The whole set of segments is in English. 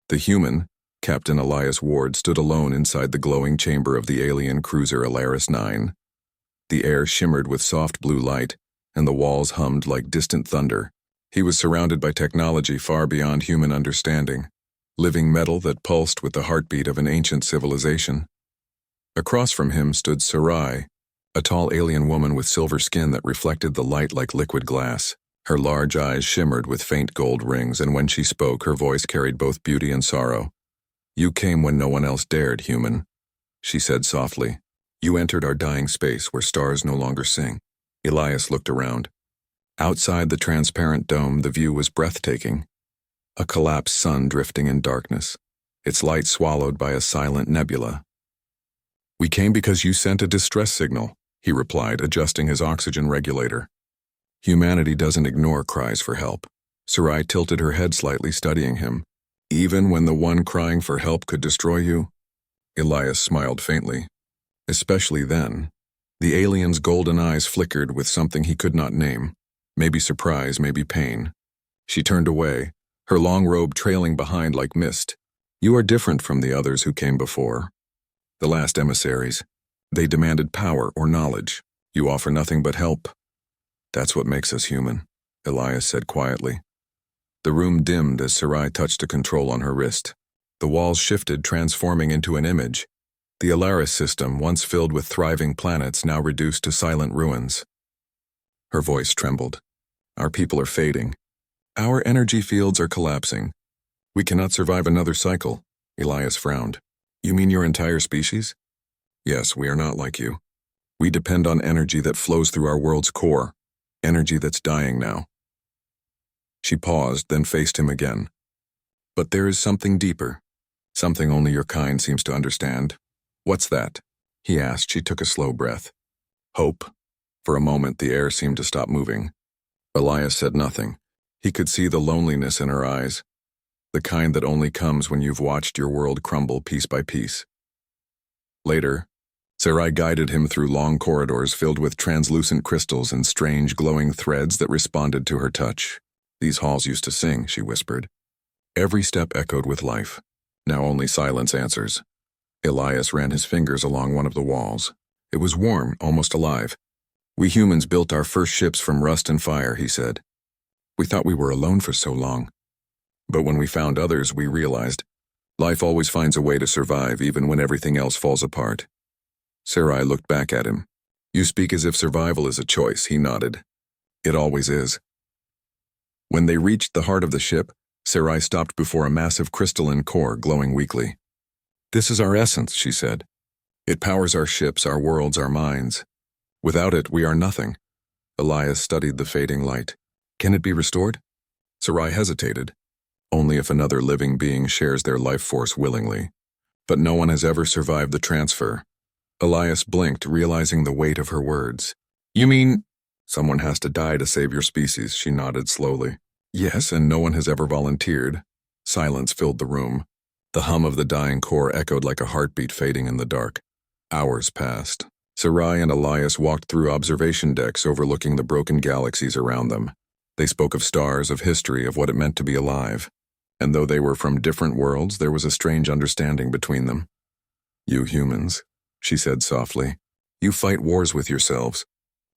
The human, Captain Elias Ward, stood alone inside the glowing chamber of the alien cruiser Alaris 9. The air shimmered with soft blue light, and the walls hummed like distant thunder. He was surrounded by technology far beyond human understanding, living metal that pulsed with the heartbeat of an ancient civilization. Across from him stood Sarai, a tall alien woman with silver skin that reflected the light like liquid glass. Her large eyes shimmered with faint gold rings, and when she spoke, her voice carried both beauty and sorrow. "You came when no one else dared, human," she said softly. "You entered our dying space where stars no longer sing." Elias looked around. Outside the transparent dome, the view was breathtaking. A collapsed sun drifting in darkness, its light swallowed by a silent nebula. "We came because you sent a distress signal," he replied, adjusting his oxygen regulator. "Humanity doesn't ignore cries for help." Sarai tilted her head slightly, studying him. "Even when the one crying for help could destroy you?" Elias smiled faintly. "Especially then." The alien's golden eyes flickered with something he could not name. Maybe surprise, maybe pain. She turned away, her long robe trailing behind like mist. "You are different from the others who came before. The last emissaries. They demanded power or knowledge. You offer nothing but help. That's what makes us human," Elias said quietly. The room dimmed as Sarai touched a control on her wrist. The walls shifted, transforming into an image. The Alaris system, once filled with thriving planets, now reduced to silent ruins. Her voice trembled. "Our people are fading. Our energy fields are collapsing. We cannot survive another cycle." Elias frowned. "You mean your entire species?" "Yes, we are not like you. We depend on energy that flows through our world's core, energy that's dying now." She paused, then faced him again. "But there is something deeper, something only your kind seems to understand." "What's that?" he asked. She took a slow breath. "Hope." For a moment, the air seemed to stop moving. Elias said nothing. He could see the loneliness in her eyes, the kind that only comes when you've watched your world crumble piece by piece. Later, Sarai guided him through long corridors filled with translucent crystals and strange glowing threads that responded to her touch. "These halls used to sing," she whispered. Every step echoed with life. Now only silence answers. Elias ran his fingers along one of the walls. It was warm, almost alive. "We humans built our first ships from rust and fire," he said. "We thought we were alone for so long. But when we found others, we realized life always finds a way to survive even when everything else falls apart." Sarai looked back at him. "You speak as if survival is a choice," he nodded. "It always is." When they reached the heart of the ship, Sarai stopped before a massive crystalline core glowing weakly. "This is our essence," she said. "It powers our ships, our worlds, our minds. Without it, we are nothing." Elias studied the fading light. "Can it be restored?" Sarai hesitated. "Only if another living being shares their life force willingly. But no one has ever survived the transfer." Elias blinked, realizing the weight of her words. "You mean—" "Someone has to die to save your species," she nodded slowly. "Yes, and no one has ever volunteered." Silence filled the room. The hum of the dying core echoed like a heartbeat fading in the dark. Hours passed. Sarai and Elias walked through observation decks overlooking the broken galaxies around them. They spoke of stars, of history, of what it meant to be alive. And though they were from different worlds, there was a strange understanding between them. "You humans," she said softly, "you fight wars with yourselves.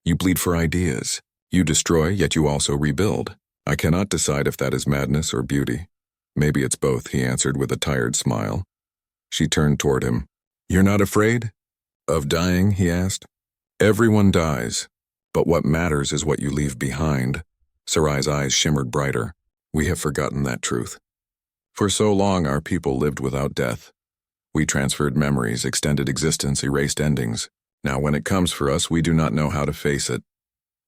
You bleed for ideas. You destroy, yet you also rebuild. I cannot decide if that is madness or beauty." "Maybe it's both," he answered with a tired smile. She turned toward him. "You're not afraid?" "Of dying?" he asked. "Everyone dies, but what matters is what you leave behind." Sarai's eyes shimmered brighter. "We have forgotten that truth. For so long our people lived without death. We transferred memories, extended existence, erased endings. Now when it comes for us, we do not know how to face it."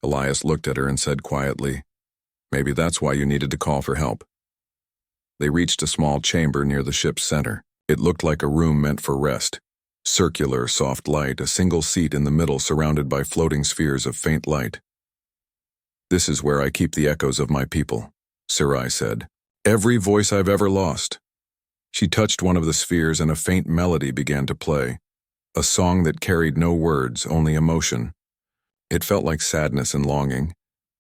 Elias looked at her and said quietly, "Maybe that's why you needed to call for help." They reached a small chamber near the ship's center. It looked like a room meant for rest. Circular, soft light, a single seat in the middle surrounded by floating spheres of faint light. "This is where I keep the echoes of my people," Sarai said. "Every voice I've ever lost." She touched one of the spheres and a faint melody began to play. A song that carried no words, only emotion. It felt like sadness and longing,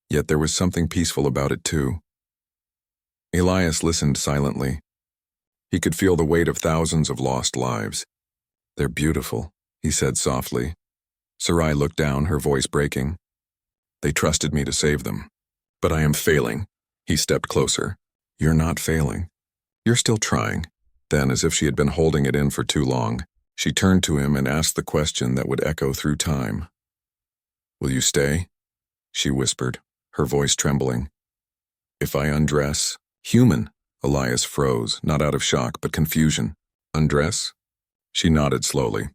yet there was something peaceful about it too. Elias listened silently. He could feel the weight of thousands of lost lives. "They're beautiful," he said softly. Sarai looked down, her voice breaking. "They trusted me to save them. But I am failing." He stepped closer. "You're not failing. You're still trying." Then, as if she had been holding it in for too long, she turned to him and asked the question that would echo through time. "Will you stay?" she whispered, her voice trembling. "If I undress?" "Human." Elias froze, not out of shock, but confusion. "Undress?" She nodded slowly.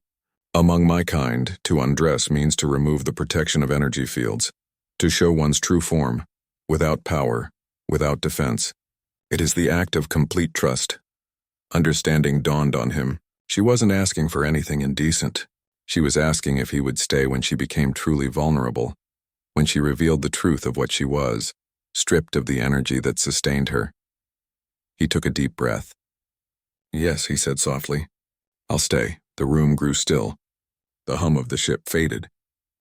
"Among my kind, to undress means to remove the protection of energy fields, to show one's true form, without power, without defense. It is the act of complete trust." Understanding dawned on him. She wasn't asking for anything indecent. She was asking if he would stay when she became truly vulnerable, when she revealed the truth of what she was, stripped of the energy that sustained her. He took a deep breath. "Yes," he said softly. "I'll stay." The room grew still. The hum of the ship faded.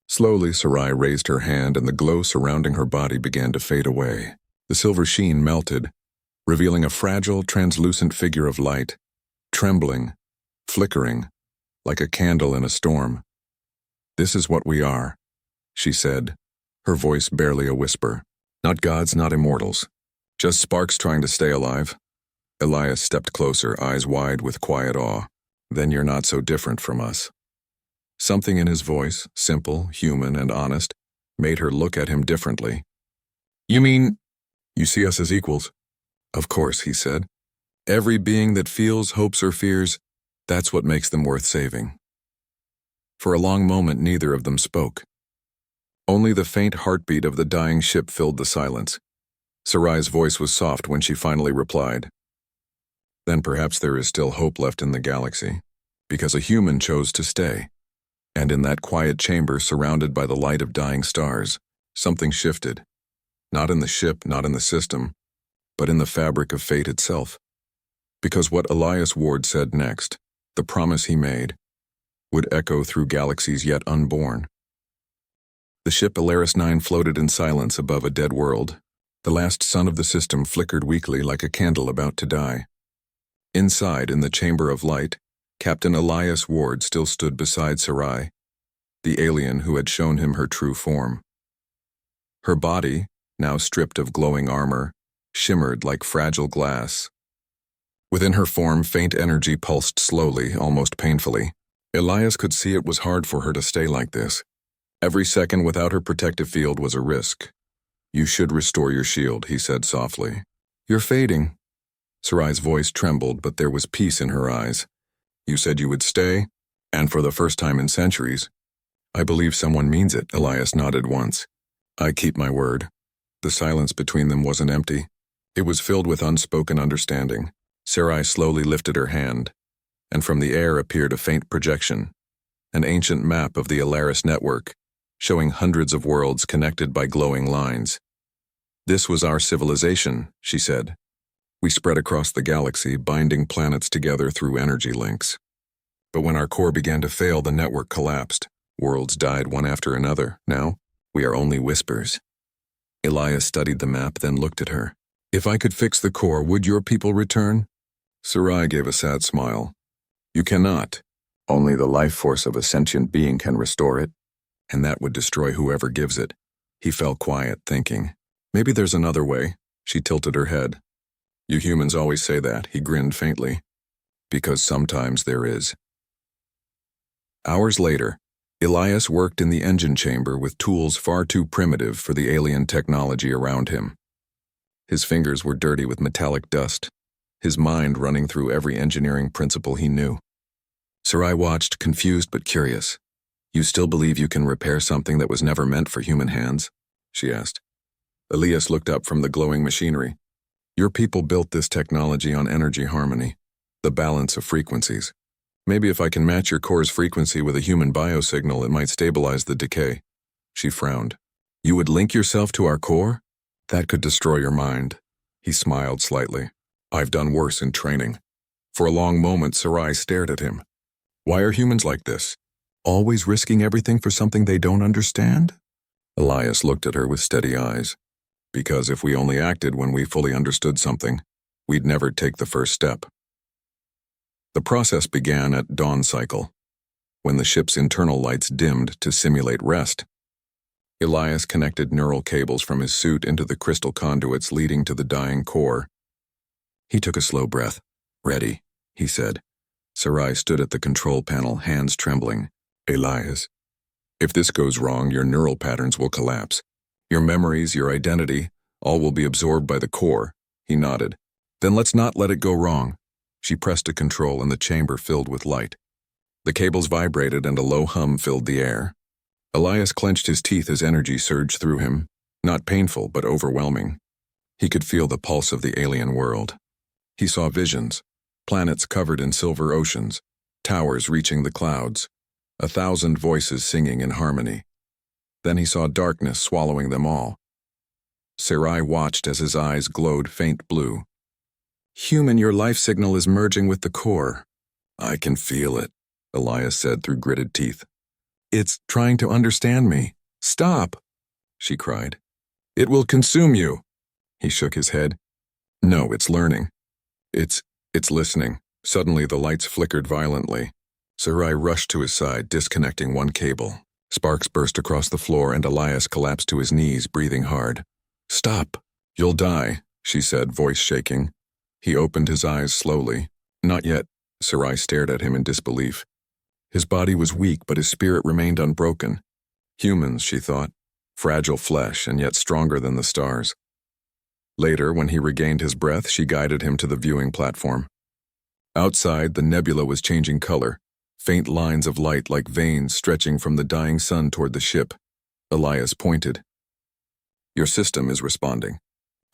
Slowly, Sarai raised her hand and the glow surrounding her body began to fade away. The silver sheen melted, revealing a fragile, translucent figure of light, trembling, flickering, like a candle in a storm. "This is what we are," she said, her voice barely a whisper. "Not gods, not immortals. Just sparks trying to stay alive." Elias stepped closer, eyes wide with quiet awe. "Then you're not so different from us." Something in his voice, simple, human, and honest, made her look at him differently. "You mean, you see us as equals?" "Of course," he said. "Every being that feels, hopes, or fears, that's what makes them worth saving." For a long moment, neither of them spoke. Only the faint heartbeat of the dying ship filled the silence. Sarai's voice was soft when she finally replied. "Then perhaps there is still hope left in the galaxy, because a human chose to stay. And in that quiet chamber surrounded by the light of dying stars, something shifted. Not in the ship, not in the system, but in the fabric of fate itself. Because what Elias Ward said next, the promise he made, would echo through galaxies yet unborn." The ship Alaris 9 floated in silence above a dead world. The last sun of the system flickered weakly like a candle about to die. Inside, in the chamber of light, Captain Elias Ward still stood beside Sarai, the alien who had shown him her true form. Her body, now stripped of glowing armor, shimmered like fragile glass. Within her form, faint energy pulsed slowly, almost painfully. Elias could see it was hard for her to stay like this. Every second without her protective field was a risk. "You should restore your shield," he said softly. "You're fading." Sarai's voice trembled, but there was peace in her eyes. "You said you would stay, and for the first time in centuries." "I believe someone means it," Elias nodded once. "I keep my word." The silence between them wasn't empty. It was filled with unspoken understanding. Sarai slowly lifted her hand, and from the air appeared a faint projection, an ancient map of the Alaris network, showing hundreds of worlds connected by glowing lines. "This was our civilization," she said. "We spread across the galaxy, binding planets together through energy links. But when our core began to fail, the network collapsed. Worlds died one after another. Now, we are only whispers." Elias studied the map, then looked at her. "If I could fix the core, would your people return?" Sarai gave a sad smile. "You cannot. Only the life force of a sentient being can restore it, and that would destroy whoever gives it." He fell quiet, thinking. "Maybe there's another way." She tilted her head. "You humans always say that," he grinned faintly. "Because sometimes there is." Hours later, Elias worked in the engine chamber with tools far too primitive for the alien technology around him. His fingers were dirty with metallic dust, his mind running through every engineering principle he knew. Sarai watched, confused but curious. "You still believe you can repair something that was never meant for human hands?" she asked. Elias looked up from the glowing machinery. "Your people built this technology on energy harmony, the balance of frequencies. Maybe if I can match your core's frequency with a human biosignal, it might stabilize the decay." She frowned. "You would link yourself to our core? That could destroy your mind." He smiled slightly. "I've done worse in training." For a long moment, Sarai stared at him. "Why are humans like this? Always risking everything for something they don't understand?" Elias looked at her with steady eyes. "Because if we only acted when we fully understood something, we'd never take the first step." The process began at dawn cycle, when the ship's internal lights dimmed to simulate rest. Elias connected neural cables from his suit into the crystal conduits leading to the dying core. He took a slow breath. "Ready," he said. Sarai stood at the control panel, hands trembling. "Elias, if this goes wrong, your neural patterns will collapse. Your memories, your identity, all will be absorbed by the core." He nodded. "Then let's not let it go wrong." She pressed a control and the chamber filled with light. The cables vibrated and a low hum filled the air. Elias clenched his teeth as energy surged through him, not painful but overwhelming. He could feel the pulse of the alien world. He saw visions, planets covered in silver oceans, towers reaching the clouds, 1,000 voices singing in harmony. Then he saw darkness swallowing them all. Sarai watched as his eyes glowed faint blue. "Human, your life signal is merging with the core." "I can feel it," Elias said through gritted teeth. "It's trying to understand me." "Stop," she cried. "It will consume you." He shook his head. "No, it's learning. It's listening." Suddenly the lights flickered violently. Sarai rushed to his side, disconnecting one cable. Sparks burst across the floor and Elias collapsed to his knees, breathing hard. "Stop. You'll die," she said, voice shaking. He opened his eyes slowly. "Not yet." Sarai stared at him in disbelief. His body was weak, but his spirit remained unbroken. Humans, she thought, fragile flesh and yet stronger than the stars. Later, when he regained his breath, she guided him to the viewing platform. Outside, the nebula was changing color, faint lines of light like veins stretching from the dying sun toward the ship. Elias pointed. "Your system is responding."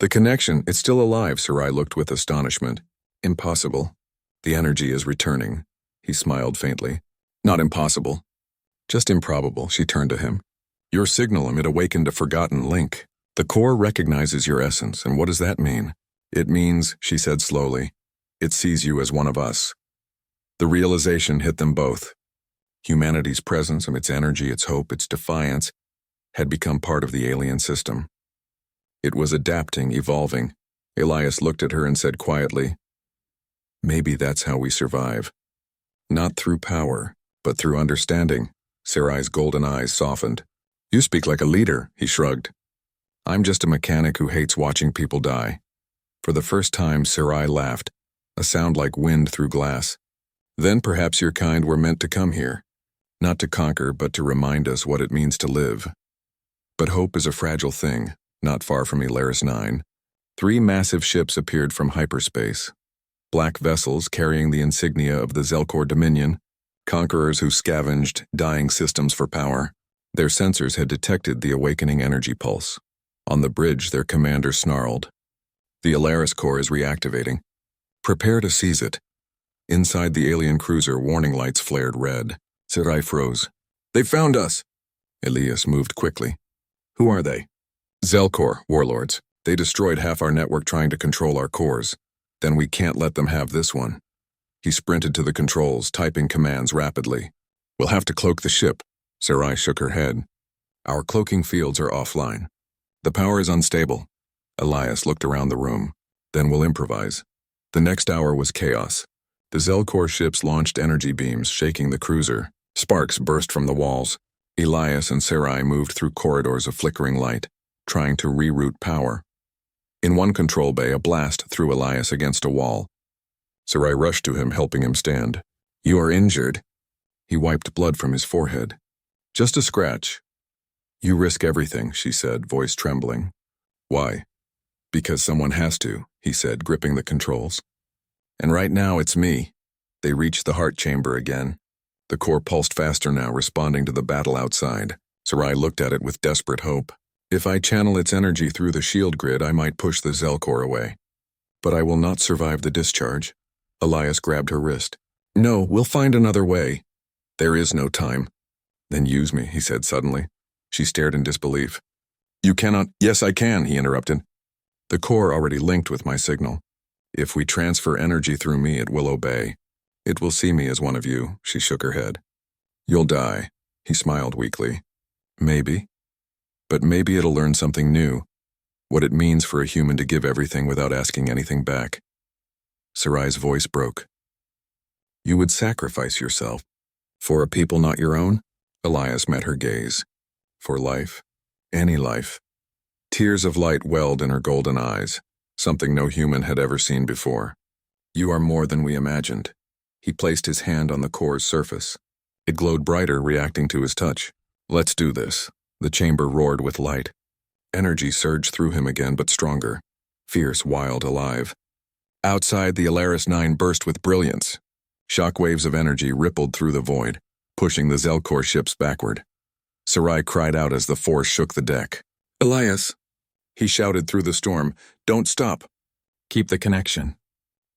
"The connection, it's still alive," Sarai looked with astonishment. "Impossible. The energy is returning." He smiled faintly. "Not impossible. Just improbable." She turned to him. "Your signal emit awakened a forgotten link. The core recognizes your essence, and what does that mean?" "It means," she said slowly, "it sees you as one of us." The realization hit them both. Humanity's presence, its energy, its hope, its defiance, had become part of the alien system. It was adapting, evolving. Elias looked at her and said quietly, "Maybe that's how we survive. Not through power, but through understanding." Sarai's golden eyes softened. "You speak like a leader," he shrugged. "I'm just a mechanic who hates watching people die." For the first time, Sarai laughed, a sound like wind through glass. "Then perhaps your kind were meant to come here, not to conquer, but to remind us what it means to live." But hope is a fragile thing. Not far from Alaris 9, 3 massive ships appeared from hyperspace. Black vessels carrying the insignia of the Zelkor Dominion, conquerors who scavenged dying systems for power. Their sensors had detected the awakening energy pulse. On the bridge, their commander snarled. "The Alaris core is reactivating. Prepare to seize it." Inside the alien cruiser, warning lights flared red. Sarai froze. "They found us!" Elias moved quickly. "Who are they?" "Zelkor, warlords. They destroyed half our network trying to control our cores. Then we can't let them have this one." He sprinted to the controls, typing commands rapidly. "We'll have to cloak the ship." Sarai shook her head. "Our cloaking fields are offline. The power is unstable." Elias looked around the room. "Then we'll improvise." The next hour was chaos. The Zelkor ships launched energy beams, shaking the cruiser. Sparks burst from the walls. Elias and Sarai moved through corridors of flickering light, trying to reroute power. In one control bay, a blast threw Elias against a wall. Sarai rushed to him, helping him stand. "You are injured." He wiped blood from his forehead. "Just a scratch." "You risk everything," she said, voice trembling. "Why?" "Because someone has to," he said, gripping the controls. "And right now it's me." They reached the heart chamber again. The core pulsed faster now, responding to the battle outside. Sarai looked at it with desperate hope. "If I channel its energy through the shield grid, I might push the Zelkor away. But I will not survive the discharge." Elias grabbed her wrist. "No, we'll find another way." "There is no time." "Then use me," he said suddenly. She stared in disbelief. "You cannot—" "Yes, I can," he interrupted. "The core already linked with my signal. If we transfer energy through me, it will obey. It will see me as one of you." She shook her head. "You'll die." He smiled weakly. "Maybe. But maybe it'll learn something new. What it means for a human to give everything without asking anything back." Sarai's voice broke. You would sacrifice yourself. For a people not your own? Elias met her gaze. For life? Any life. Tears of light welled in her golden eyes, something no human had ever seen before. You are more than we imagined. He placed his hand on the core's surface. It glowed brighter, reacting to his touch. Let's do this. The chamber roared with light. Energy surged through him again, but stronger. Fierce, wild, alive. Outside, the Alaris 9 burst with brilliance. Shockwaves of energy rippled through the void, pushing the Zelkor ships backward. Sarai cried out as the force shook the deck. Elias! He shouted through the storm, don't stop. Keep the connection.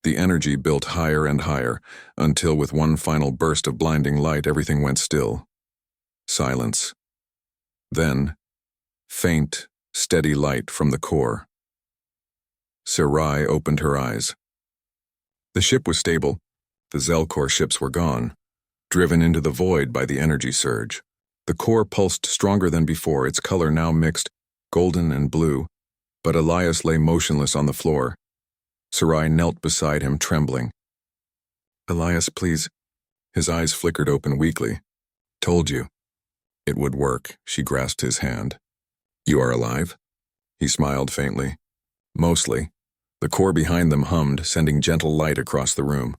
The energy built higher and higher, until with one final burst of blinding light everything went still. Silence. Then, faint, steady light from the core. Sarai opened her eyes. The ship was stable. The Zelkor ships were gone, driven into the void by the energy surge. The core pulsed stronger than before, its color now mixed, golden and blue, but Elias lay motionless on the floor. Sarai knelt beside him, trembling. Elias, please. His eyes flickered open weakly. Told you. It would work. She grasped his hand. You are alive? He smiled faintly. Mostly. The core behind them hummed, sending gentle light across the room.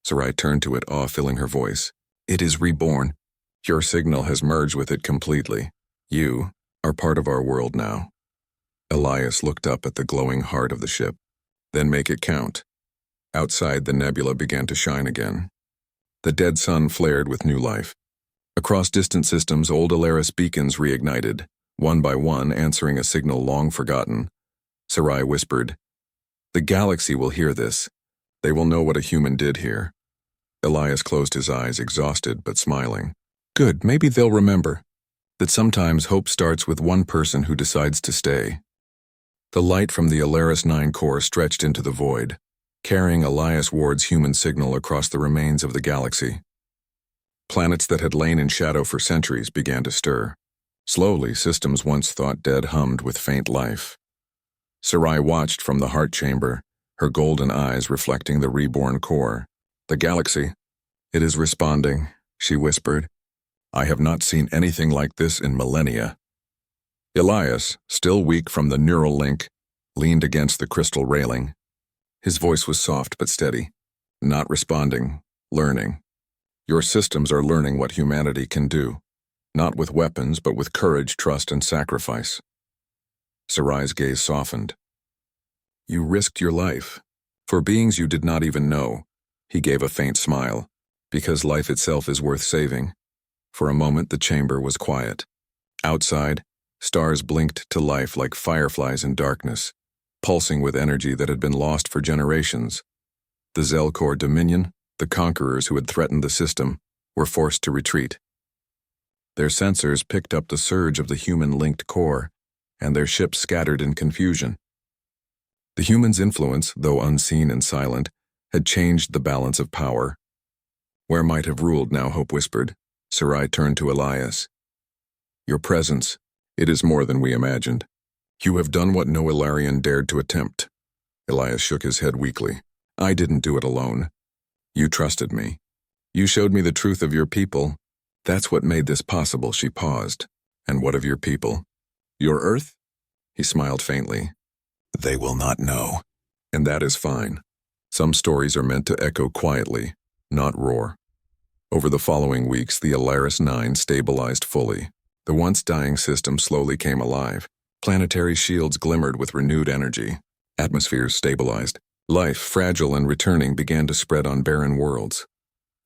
Sarai turned to it, awe filling her voice. It is reborn. Your signal has merged with it completely. You are part of our world now. Elias looked up at the glowing heart of the ship. Then make it count. Outside, the nebula began to shine again. The dead sun flared with new life. Across distant systems, old Alaris beacons reignited, one by one answering a signal long forgotten. Sarai whispered, The galaxy will hear this. They will know what a human did here. Elias closed his eyes, exhausted but smiling. Good, maybe they'll remember that sometimes hope starts with one person who decides to stay. The light from the Alaris 9 core stretched into the void, carrying Elias Ward's human signal across the remains of the galaxy. Planets that had lain in shadow for centuries began to stir. Slowly, systems once thought dead hummed with faint life. Sarai watched from the heart chamber, her golden eyes reflecting the reborn core. The galaxy. It is responding, she whispered. I have not seen anything like this in millennia. Elias, still weak from the neural link, leaned against the crystal railing. His voice was soft but steady. Not responding, learning. Your systems are learning what humanity can do, not with weapons but with courage, trust, and sacrifice. Sarai's gaze softened. You risked your life, for beings you did not even know. He gave a faint smile, because life itself is worth saving. For a moment the chamber was quiet. Outside, stars blinked to life like fireflies in darkness, pulsing with energy that had been lost for generations. The Zelkor Dominion, the conquerors who had threatened the system, were forced to retreat. Their sensors picked up the surge of the human-linked core, and their ships scattered in confusion. The humans' influence, though unseen and silent, had changed the balance of power. Where might have ruled now, hope whispered. Sarai turned to Elias. Your presence, it is more than we imagined. You have done what no Ilarian dared to attempt. Elias shook his head weakly. I didn't do it alone. You trusted me. You showed me the truth of your people. That's what made this possible, she paused. And what of your people? Your Earth? He smiled faintly. They will not know. And that is fine. Some stories are meant to echo quietly, not roar. Over the following weeks, the Alaris 9 stabilized fully. The once dying system slowly came alive. Planetary shields glimmered with renewed energy. Atmospheres stabilized. Life, fragile and returning, began to spread on barren worlds.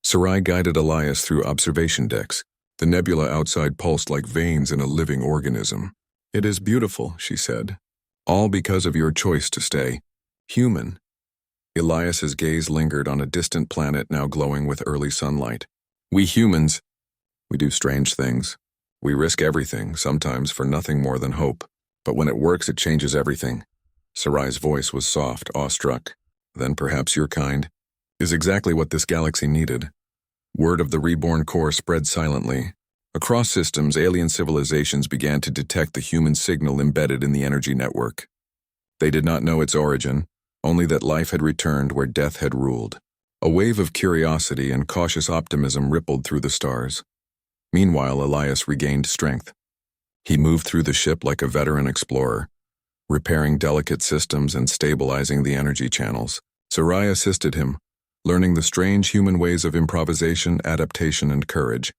Sarai guided Elias through observation decks. The nebula outside pulsed like veins in a living organism. It is beautiful, she said. All because of your choice to stay human. Elias's gaze lingered on a distant planet now glowing with early sunlight. We humans, we do strange things. We risk everything, sometimes for nothing more than hope. But when it works, it changes everything. Sarai's voice was soft, awestruck. Then perhaps your kind is exactly what this galaxy needed. Word of the reborn core spread silently. Across systems, alien civilizations began to detect the human signal embedded in the energy network. They did not know its origin, only that life had returned where death had ruled. A wave of curiosity and cautious optimism rippled through the stars. Meanwhile, Elias regained strength. He moved through the ship like a veteran explorer, repairing delicate systems and stabilizing the energy channels. Sarai assisted him, learning the strange human ways of improvisation, adaptation, and courage.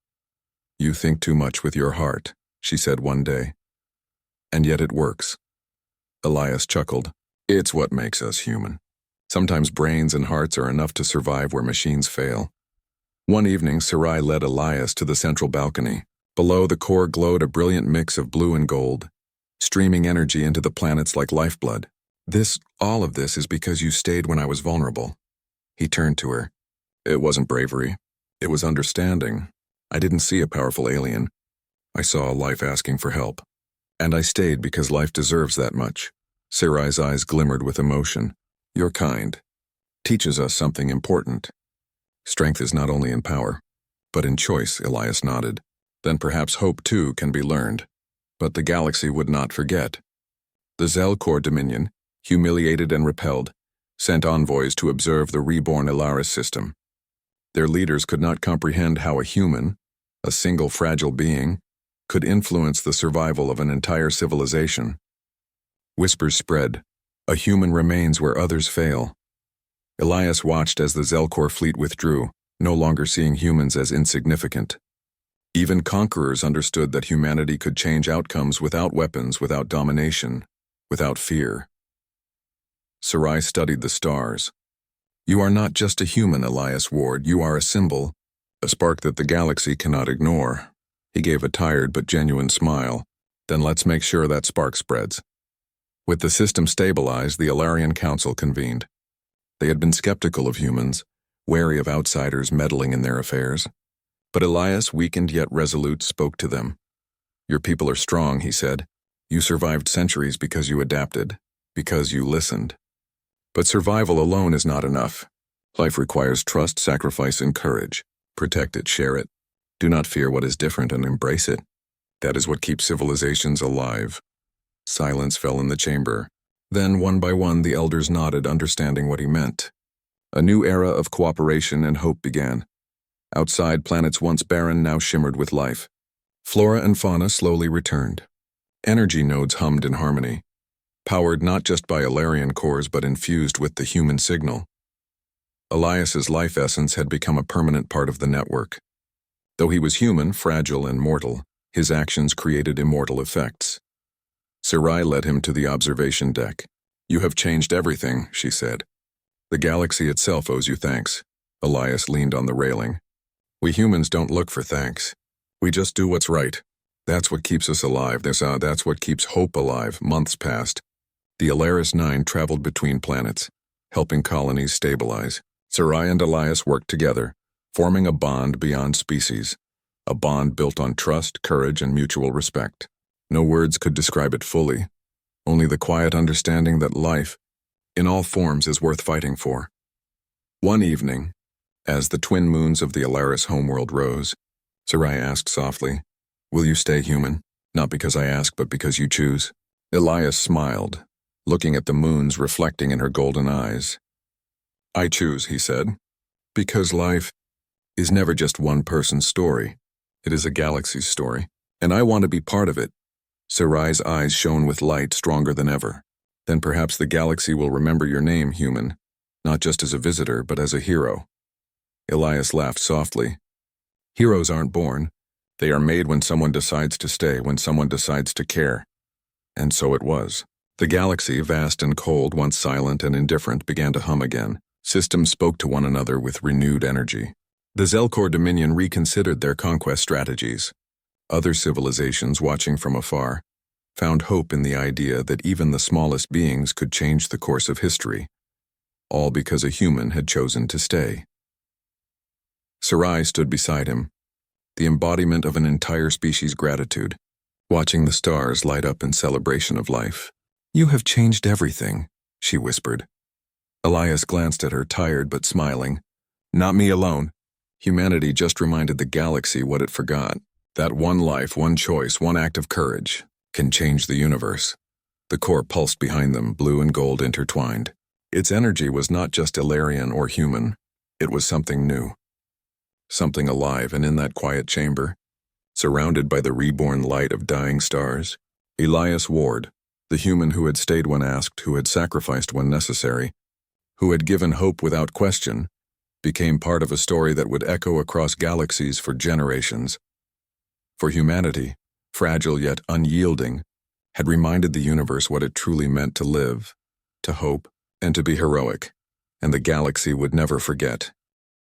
"You think too much with your heart," she said one day. "And yet it works." Elias chuckled. "It's what makes us human. Sometimes brains and hearts are enough to survive where machines fail." One evening, Sarai led Elias to the central balcony. Below, the core glowed a brilliant mix of blue and gold, streaming energy into the planets like lifeblood. All of this is because you stayed when I was vulnerable." He turned to her. "It wasn't bravery. It was understanding. I didn't see a powerful alien. I saw a life asking for help. And I stayed because life deserves that much." Sarai's eyes glimmered with emotion. "Your kind teaches us something important. Strength is not only in power, but in choice," Elias nodded. "Then perhaps hope too can be learned." But the galaxy would not forget. The Zelkor Dominion, humiliated and repelled, sent envoys to observe the reborn Elaris system. Their leaders could not comprehend how a human, a single fragile being, could influence the survival of an entire civilization. Whispers spread. A human remains where others fail. Elias watched as the Zelkor fleet withdrew, no longer seeing humans as insignificant. Even conquerors understood that humanity could change outcomes without weapons, without domination, without fear. Sarai studied the stars. "You are not just a human, Elias Ward. You are a symbol, a spark that the galaxy cannot ignore." He gave a tired but genuine smile. "Then let's make sure that spark spreads." With the system stabilized, the Alarian Council convened. They had been skeptical of humans, wary of outsiders meddling in their affairs. But Elias, weakened yet resolute, spoke to them. "Your people are strong," he said. "You survived centuries because you adapted, because you listened. But survival alone is not enough. Life requires trust, sacrifice, and courage. Protect it, share it. Do not fear what is different and embrace it. That is what keeps civilizations alive." Silence fell in the chamber. Then, one by one, the elders nodded, understanding what he meant. A new era of cooperation and hope began. Outside, planets once barren now shimmered with life. Flora and fauna slowly returned. Energy nodes hummed in harmony, powered not just by Alarian cores but infused with the human signal. Elias's life essence had become a permanent part of the network. Though he was human, fragile, and mortal, his actions created immortal effects. Sarai led him to the observation deck. "You have changed everything," she said. "The galaxy itself owes you thanks." Elias leaned on the railing. "We humans don't look for thanks. We just do what's right. That's what keeps us alive. That's what keeps hope alive." Months passed. The Alaris 9 traveled between planets, helping colonies stabilize. Sarai and Elias worked together, forming a bond beyond species, a bond built on trust, courage, and mutual respect. No words could describe it fully, only the quiet understanding that life, in all forms, is worth fighting for. One evening, as the twin moons of the Alaris homeworld rose, Sarai asked softly, "Will you stay human? Not because I ask, but because you choose." Elias smiled, looking at the moons reflecting in her golden eyes. "I choose," he said, "because life is never just one person's story. It is a galaxy's story, and I want to be part of it." Sarai's eyes shone with light stronger than ever. "Then perhaps the galaxy will remember your name, human, not just as a visitor, but as a hero." Elias laughed softly. "Heroes aren't born. They are made when someone decides to stay, when someone decides to care." And so it was. The galaxy, vast and cold, once silent and indifferent, began to hum again. Systems spoke to one another with renewed energy. The Zelkor Dominion reconsidered their conquest strategies. Other civilizations, watching from afar, found hope in the idea that even the smallest beings could change the course of history, all because a human had chosen to stay. Sarai stood beside him, the embodiment of an entire species' gratitude, watching the stars light up in celebration of life. "You have changed everything," she whispered. Elias glanced at her, tired but smiling. "Not me alone. Humanity just reminded the galaxy what it forgot. That one life, one choice, one act of courage can change the universe." The core pulsed behind them, blue and gold intertwined. Its energy was not just Ilarian or human. It was something new, something alive, and in that quiet chamber, surrounded by the reborn light of dying stars, Elias Ward, the human who had stayed when asked, who had sacrificed when necessary, who had given hope without question, became part of a story that would echo across galaxies for generations. For humanity, fragile yet unyielding, had reminded the universe what it truly meant to live, to hope, and to be heroic, and the galaxy would never forget.